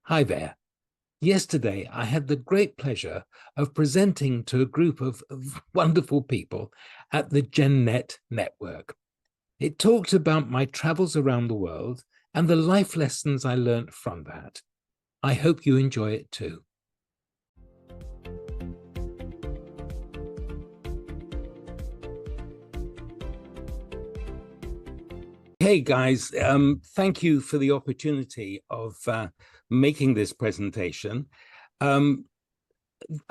Hi there. Yesterday, I had the great pleasure of presenting to a group of wonderful people at the GenNet network. It talked about my travels around the world and the life lessons I learned from that. I hope you enjoy it too. Hey guys, thank you for the opportunity of making this presentation. Um,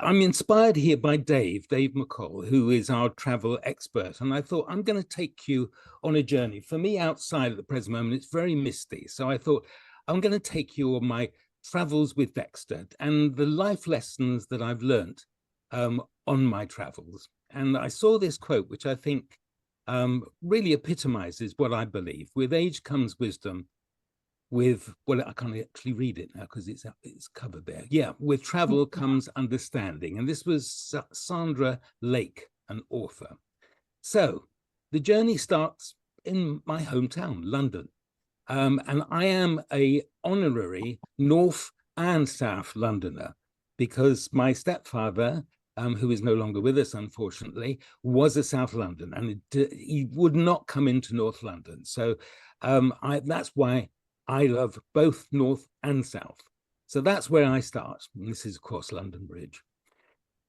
I'm inspired here by Dave McCall, who is our travel expert. And I thought, I'm going to take you on a journey. For me, outside at the present moment, it's very misty. So I thought, I'm going to take you on my travels with Dexter and the life lessons that I've learned on my travels. And I saw this quote, which I think really epitomizes what I believe. With age comes wisdom, well, I can't actually read it now because it's covered there. Yeah, with travel comes understanding. And this was Sandra Lake, an author. So the journey starts in my hometown, London. And I am a honorary North and South Londoner because my stepfather, who is no longer with us, unfortunately, was a South London, and he would not come into North London. So that's why I love both North and South. So that's where I start. And this is, of course, London Bridge.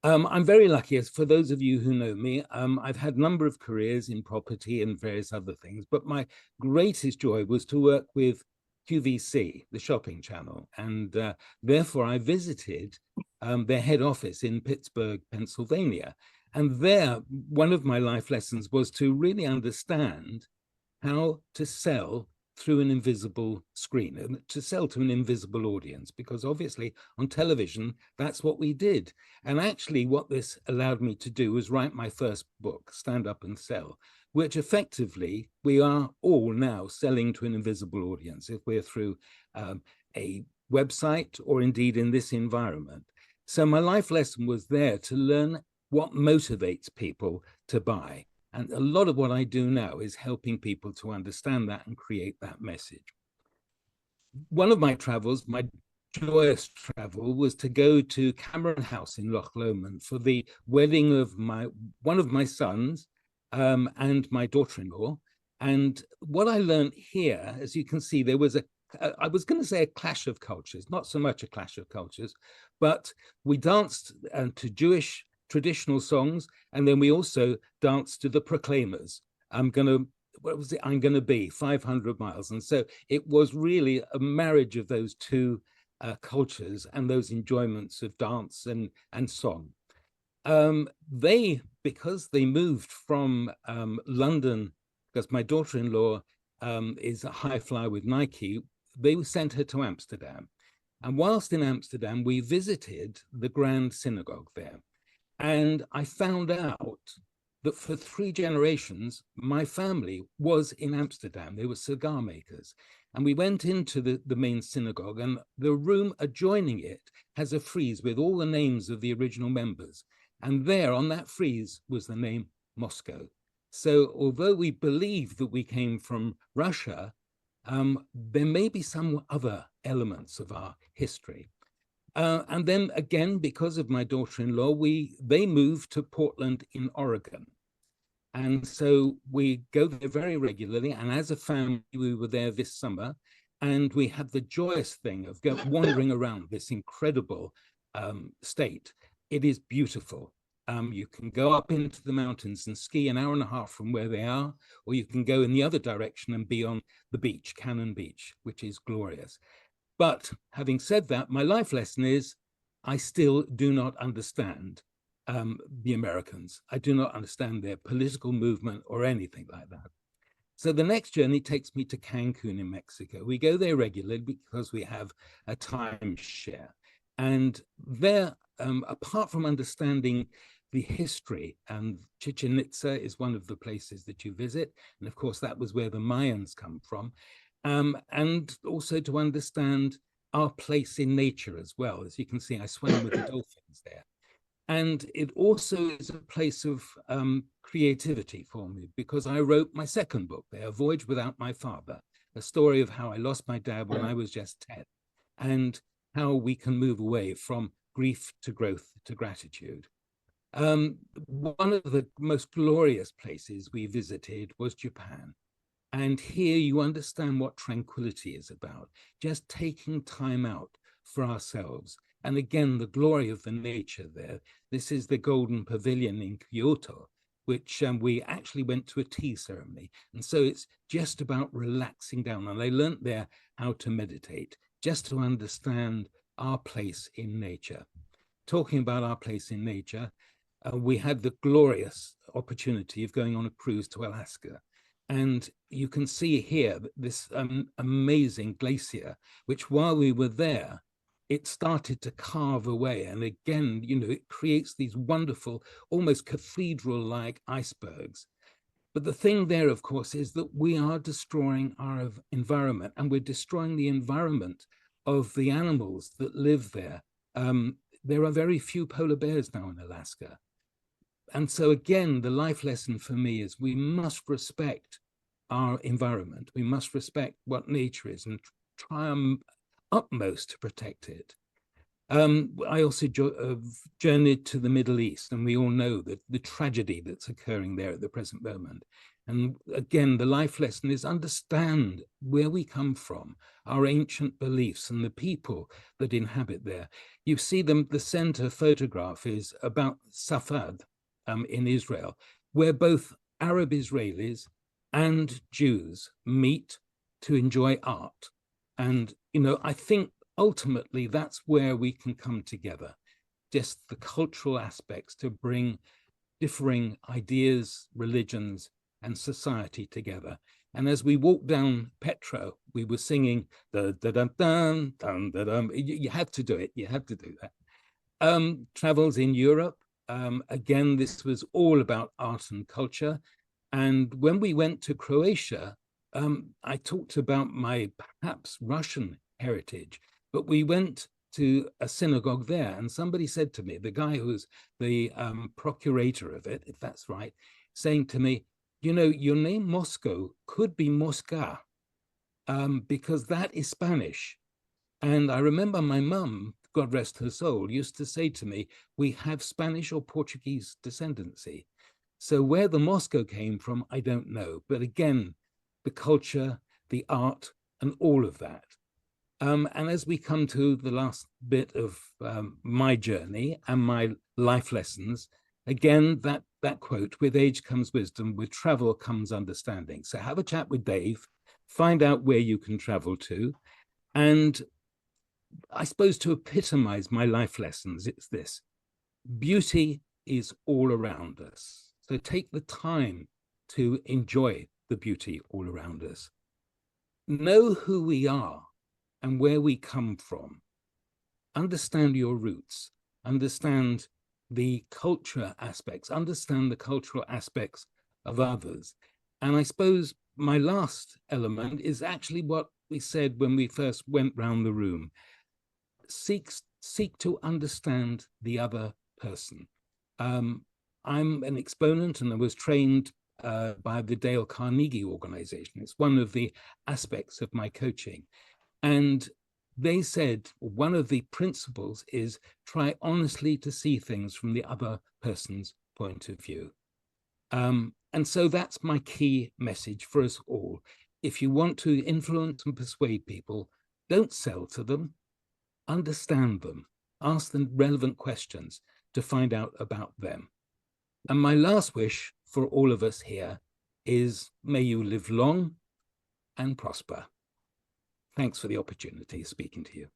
I'm very lucky, as for those of you who know me, I've had a number of careers in property and various other things, but my greatest joy was to work with QVC, the shopping channel, and therefore I visited their head office in Pittsburgh, Pennsylvania. And there, one of my life lessons was to really understand how to sell through an invisible screen, and to sell to an invisible audience, because obviously on television, that's what we did. And actually what this allowed me to do was write my first book, Stand Up and Sell, which effectively we are all now selling to an invisible audience if we're through a website or indeed in this environment. So my life lesson was there to learn what motivates people to buy. And a lot of what I do now is helping people to understand that and create that message. One of my travels, my joyous travel, was to go to Cameron House in Loch Lomond for the wedding of one of my sons and my daughter-in-law. And what I learned here, as you can see, there was I was going to say a clash of cultures, not so much a clash of cultures, but we danced to Jewish traditional songs, and then we also danced to the Proclaimers. What was it? I'm gonna be 500 miles. And so it was really a marriage of those two cultures and those enjoyments of dance and song. Because they moved from London, because my daughter-in-law is a high flyer with Nike, they sent her to Amsterdam. And whilst in Amsterdam, we visited the Grand Synagogue there. And I found out that for 3 generations, my family was in Amsterdam. They were cigar makers. And we went into the main synagogue, and the room adjoining it has a frieze with all the names of the original members. And there on that frieze was the name Moscow. So although we believe that we came from Russia, there may be some other elements of our history. And then again, because of my daughter-in-law, they moved to Portland in Oregon. And so we go there very regularly. And as a family, we were there this summer. And we had the joyous thing of wandering around this incredible state. It is beautiful. You can go up into the mountains and ski an hour and a half from where they are, or you can go in the other direction and be on the beach, Cannon Beach, which is glorious. But having said that, my life lesson is I still do not understand the Americans. I do not understand their political movement or anything like that. So the next journey takes me to Cancun in Mexico. We go there regularly because we have a timeshare. And there, apart from understanding the history, and Chichen Itza is one of the places that you visit. And of course, that was where the Mayans come from. And also to understand our place in nature as well. As you can see, I swam with the dolphins there. And it also is a place of creativity for me, because I wrote my second book there, A Voyage Without My Father, a story of how I lost my dad when I was just 10. And how we can move away from grief to growth to gratitude. One of the most glorious places we visited was Japan. And here you understand what tranquility is about, just taking time out for ourselves. And again, the glory of the nature there. This is the Golden Pavilion in Kyoto, which we actually went to a tea ceremony. And so it's just about relaxing down. And I learned there how to meditate, just to understand our place in nature. Talking about our place in nature, we had the glorious opportunity of going on a cruise to Alaska. And you can see here this amazing glacier, which while we were there, it started to carve away. And again, you know, it creates these wonderful, almost cathedral-like icebergs. But the thing there, of course, is that we are destroying our environment, and we're destroying the environment of the animals that live there. There are very few polar bears now in Alaska. And so again, the life lesson for me is we must respect our environment. We must respect what nature is and try our utmost to protect it. I also journeyed to the Middle East, and we all know that the tragedy that's occurring there at the present moment. And again, the life lesson is understand where we come from, our ancient beliefs and the people that inhabit there. You see them, the center photograph is about Safad in Israel, where both Arab Israelis and Jews meet to enjoy art. And, you know, I think ultimately that's where we can come together, just the cultural aspects to bring differing ideas, religions, and society together. And as we walked down Petra, we were singing da da da dum dum da dum. You had to do it. You had to do that. Travels in Europe. Again, this was all about art and culture. And when we went to Croatia, I talked about my perhaps Russian heritage, but we went to a synagogue there, and somebody said to me, the guy who was the procurator of it, if that's right, saying to me, you know, your name Moscow could be Mosca, because that is Spanish. And I remember my mum, God rest her soul, used to say to me, we have Spanish or Portuguese descendancy. So where the Moscow came from, I don't know. But again, the culture, the art, and all of that. And as we come to the last bit of my journey and my life lessons, again, that quote, with age comes wisdom, with travel comes understanding. So have a chat with Dave, find out where you can travel to. And I suppose to epitomize my life lessons, it's this: beauty is all around us. So take the time to enjoy the beauty all around us. Know who we are and where we come from. Understand your roots, understand the culture aspects, understand the cultural aspects of others. And I suppose my last element is actually what we said when we first went round the room. Seek to understand the other person. I'm an exponent, and I was trained by the Dale Carnegie organization. It's one of the aspects of my coaching. And they said one of the principles is try honestly to see things from the other person's point of view. And so that's my key message for us all. If you want to influence and persuade people, don't sell to them, understand them, ask them relevant questions to find out about them. And my last wish for all of us here is, may you live long and prosper. Thanks for the opportunity of speaking to you.